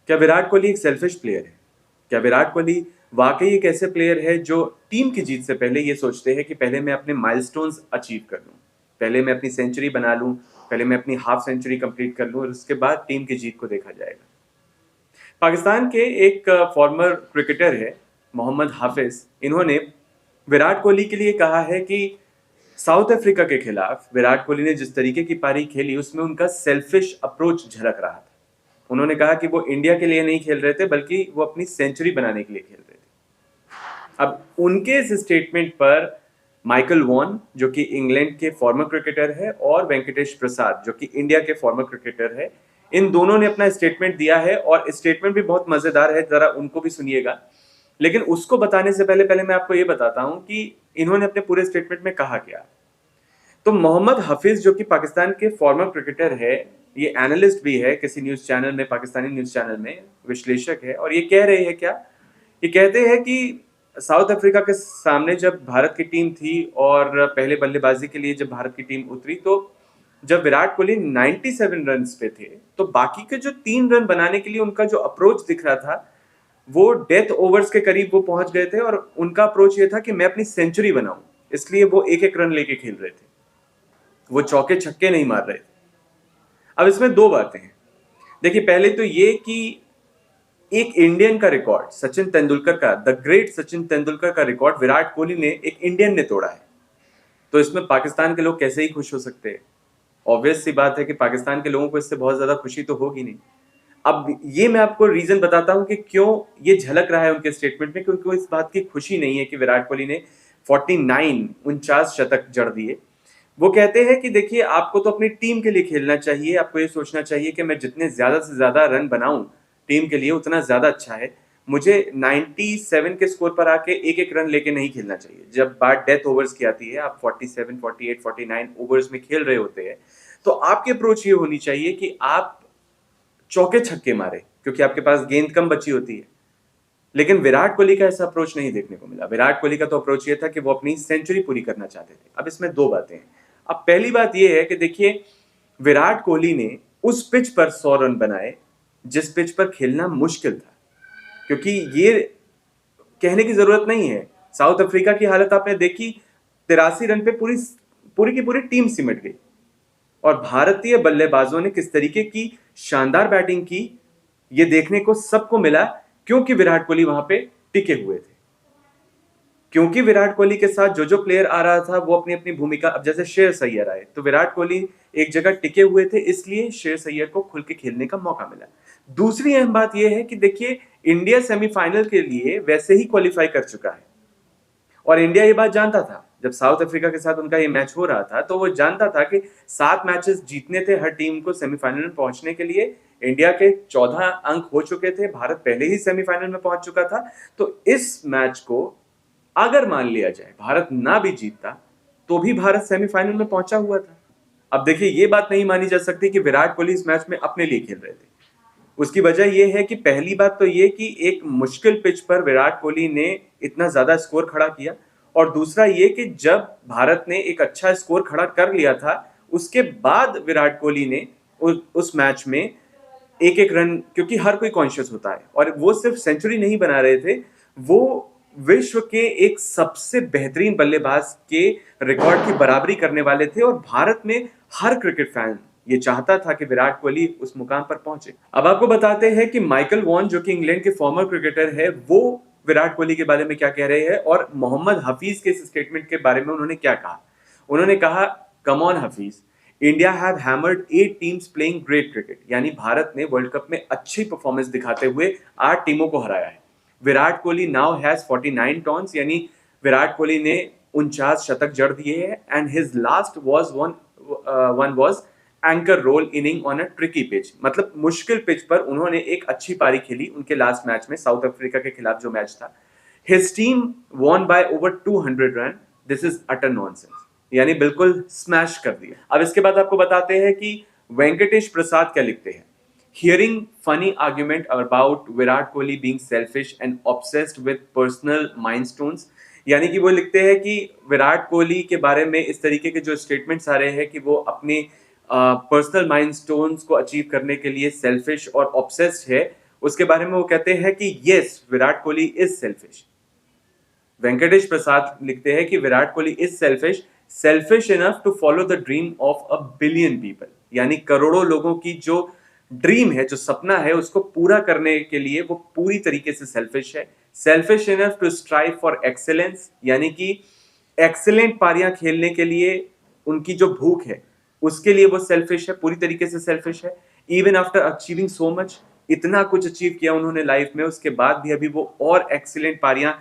क्या विराट कोहली एक selfish player है? क्या विराट कोहली वाकई एक ऐसे प्लेयर है जो टीम की जीत से पहले ये सोचते हैं कि पहले मैं अपने माइलस्टोन्स अचीव कर लूं, पहले मैं अपनी सेंचुरी बना लूं, पहले मैं अपनी हाफ सेंचुरी कंप्लीट कर लूं और उसके बाद टीम की जीत को देखा जाएगा? पाकिस्तान के एक फॉर्मर क्रिकेटर है मोहम्मद हाफिज, इन्होंने विराट कोहली के लिए कहा है कि साउथ अफ्रीका के खिलाफ विराट कोहली ने जिस तरीके की पारी खेली उसमें उनका सेल्फिश अप्रोच झलक रहा था। उन्होंने कहा कि वो इंडिया के लिए नहीं खेल रहे थे बल्कि वो अपनी सेंचुरी बनाने के लिए खेल रहे थे। अब उनके इस स्टेटमेंट पर माइकल वॉन जो कि इंग्लैंड के फॉर्मर क्रिकेटर है और वेंकटेश प्रसाद जो कि इंडिया के फॉर्मर क्रिकेटर है, इन दोनों ने अपना स्टेटमेंट दिया है और स्टेटमेंट भी बहुत मजेदार है, जरा उनको भी सुनिएगा। लेकिन उसको बताने से पहले पहले मैं आपको ये बताता हूं कि इन्होंने अपने पूरे स्टेटमेंट में कहा क्या। तो मोहम्मद हफीज जो कि पाकिस्तान के फॉर्मर क्रिकेटर है, ये एनालिस्ट भी है किसी न्यूज चैनल में, पाकिस्तानी न्यूज चैनल में विश्लेषक है, और ये कह रहे हैं क्या, ये कहते हैं कि साउथ अफ्रीका के सामने जब भारत की टीम थी और पहले बल्लेबाजी के लिए जब भारत की टीम उतरी, तो जब विराट कोहली 97 रन पे थे तो बाकी के जो 3 रन बनाने के लिए उनका जो अप्रोच दिख रहा था वो डेथ ओवर्स के करीब वो पहुंच गए थे, और उनका अप्रोच ये था कि मैं अपनी सेंचुरी बनाऊं, इसलिए वो एक एक रन लेके खेल रहे थे, वो चौके छक्के नहीं मार रहे थे। अब इसमें दो बातें हैं। देखिए, पहले तो ये कि एक इंडियन का रिकॉर्ड, सचिन तेंदुलकर का, द ग्रेट सचिन तेंदुलकर का रिकॉर्ड विराट कोहली ने, एक इंडियन ने तोड़ा है। तो इसमें पाकिस्तान के लोग कैसे ही खुश हो सकते हैं? ऑब्वियस सी बात है कि पाकिस्तान के लोगों को इससे बहुत ज्यादा खुशी तो होगी नहीं। अब ये मैं आपको रीजन बताता हूं कि क्यों ये झलक रहा है उनके स्टेटमेंट में, क्योंकि इस बात की खुशी नहीं है कि विराट कोहली ने 49 शतक जड़ दिए। वो कहते हैं कि देखिए, आपको तो अपनी टीम के लिए खेलना चाहिए, आपको ये सोचना चाहिए कि मैं जितने ज्यादा से ज्यादा रन बनाऊं टीम के लिए उतना ज्यादा अच्छा है। मुझे 97 के स्कोर पर आके एक एक रन लेके नहीं खेलना चाहिए। जब बात डेथ ओवर्स की आती है, आप 47, 48, 49 ओवर्स में खेल रहे होते हैं, तो आपकी अप्रोच ये होनी चाहिए कि आप चौके छक्के मारे, क्योंकि आपके पास गेंद कम बची होती है। लेकिन विराट कोहली का ऐसा अप्रोच नहीं देखने को मिला। विराट कोहली का तो अप्रोच ये था कि वो अपनी सेंचुरी पूरी करना चाहते थे। अब इसमें दो बातें हैं। अब पहली बात ये है कि देखिए, विराट कोहली ने उस पिच पर 100 रन बनाए जिस पिच पर खेलना मुश्किल था, क्योंकि ये कहने की जरूरत नहीं है, साउथ अफ्रीका की हालत आपने देखी, 83 रन पे पूरी पूरी की पूरी टीम सिमट गई। और भारतीय बल्लेबाजों ने किस तरीके की शानदार बैटिंग की, ये देखने को सबको मिला, क्योंकि विराट कोहली वहां पे टिके हुए थे। क्योंकि विराट कोहली के साथ जो जो प्लेयर आ रहा था वो अपनी अपनी भूमिका, अब जैसे श्रेयस अय्यर आए तो विराट कोहली एक जगह टिके हुए थे, इसलिए श्रेयस अय्यर को खुल के खेलने का मौका मिला। दूसरी अहम बात यह है कि देखिए, इंडिया सेमीफाइनल के लिए वैसे ही क्वालिफाई कर चुका है, और इंडिया ये बात जानता था। जब साउथ अफ्रीका के साथ उनका ये मैच हो रहा था तो वो जानता था कि 7 मैचेस जीतने थे हर टीम को सेमीफाइनल में पहुंचने के लिए। इंडिया के 14 अंक हो चुके थे, भारत पहले ही सेमीफाइनल में पहुंच चुका था। तो इस मैच को अगर मान लिया जाए भारत ना भी जीतता तो भी भारत सेमीफाइनल में पहुंचा हुआ था। अब देखिए, ये बात नहीं मानी जा सकती कि विराट कोहली इस मैच में अपने लिए खेल रहे थे। उसकी वजह यह है कि पहली बात तो यह कि एक मुश्किल पिच पर विराट कोहली ने इतना ज्यादा स्कोर खड़ा किया, और दूसरा ये कि जब भारत ने एक अच्छा स्कोर खड़ा कर लिया था उसके बाद विराट कोहली ने उस मैच में एक एक रन, क्योंकि हर कोई कॉन्शियस होता है, और वो सिर्फ सेंचुरी नहीं बना रहे थे, वो विश्व के एक सबसे बेहतरीन बल्लेबाज के रिकॉर्ड की बराबरी करने वाले थे, और भारत में हर क्रिकेट फैन ये चाहता था कि विराट कोहली उस मुकाम पर पहुंचे। अब आपको बताते हैं कि माइकल वॉन जो कि इंग्लैंड के फॉर्मर क्रिकेटर है, वो विराट कोहली के बारे में क्या कह रहे हैं, और मोहम्मद हफीज के इस स्टेटमेंट के बारे में उन्होंने क्या कहा। उन्होंने कहा, come on Hafeez, India have hammered 8 teams playing great cricket, यानी भारत ने वर्ल्ड कप में अच्छी परफॉर्मेंस दिखाते हुए 8 टीमों को हराया है। Virat Kohli now has 49 tons, यानी विराट कोहली ने 49 शतक जड़ दिए हैं, and his last was anchor role inning on a tricky pitch, मतलब मुश्किल पिच पर उन्होंने एक अच्छी पारी खेली उनके लास्ट मैच में, साउथ अफ्रीका के खिलाफ जो मैच था। His team won by over 200 run, this is utter nonsense, यानी बिल्कुल स्मैश कर दिया। अब इसके बाद आपको बताते हैं कि वेंकटेश प्रसाद क्या लिखते हैं। Hearing funny argument about Virat Kohli being selfish and obsessed with personal milestones, यानी कि वो लिखते हैं कि विराट कोहली के बारे में इस तरीके के जो स्टेटमेंट्स आ रहे हैं कि वो अपने पर्सनल माइलस्टोन्स को अचीव करने के लिए सेल्फिश और ऑब्सेस्ड है, उसके बारे में वो कहते हैं कि yes, Virat Kohli is selfish. Venkatesh Prasad लिखते हैं कि Virat Kohli is selfish enough to follow the dream of a billion people, यानी करोड़ों लोगों की जो ड्रीम है, जो सपना है, उसको पूरा करने के लिए वो पूरी तरीके से सेल्फिश है। Selfish enough to strive for excellence, यानी कि एक्सेलेंट पारियां खेलने के लिए उनकी जो भूख है उसके लिए वो सेल्फिश है, पूरी तरीके से सेल्फिश है। Even after achieving so much, इतना कुछ अचीव किया उन्होंने लाइफ में, उसके बाद भी अभी वो और एक्सीलेंट पारियां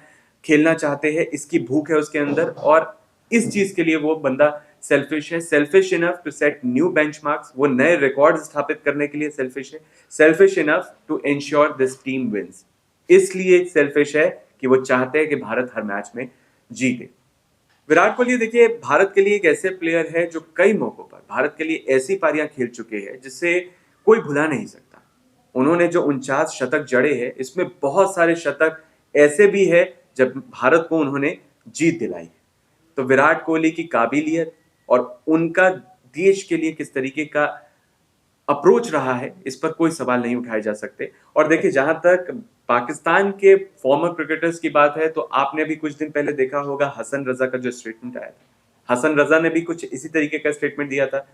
खेलना चाहते हैं, इसकी भूख है उसके अंदर, और इस चीज के लिए वो बंदा सेल्फिश है। Selfish enough to set new benchmarks, वो नए रिकॉर्ड स्थापित करने के लिए सेल्फिश है। Selfish enough to ensure this team wins, इसलिए सेल्फिश है कि वो चाहते हैं कि भारत हर मैच में जीते। विराट कोहली देखिए भारत के लिए एक ऐसे प्लेयर है जो कई मौकों पर भारत के लिए ऐसी पारियां खेल चुके हैं जिसे कोई भुला नहीं सकता। उन्होंने जो 49 शतक जड़े हैं, इसमें बहुत सारे शतक ऐसे भी है जब भारत को उन्होंने जीत दिलाई। तो विराट कोहली की काबिलियत और उनका देश के लिए किस तरीके का अप्रोच रहा है, इस पर कोई सवाल नहीं उठाए जा सकते। और देखिए जहां तक पाकिस्तान के फॉर्मर क्रिकेटर्स की बात है, तो आपने भी कुछ दिन पहले देखा होगा हसन रजा का जो स्टेटमेंट आया था। हसन रजा ने भी कुछ इसी तरीके का स्टेटमेंट दिया था।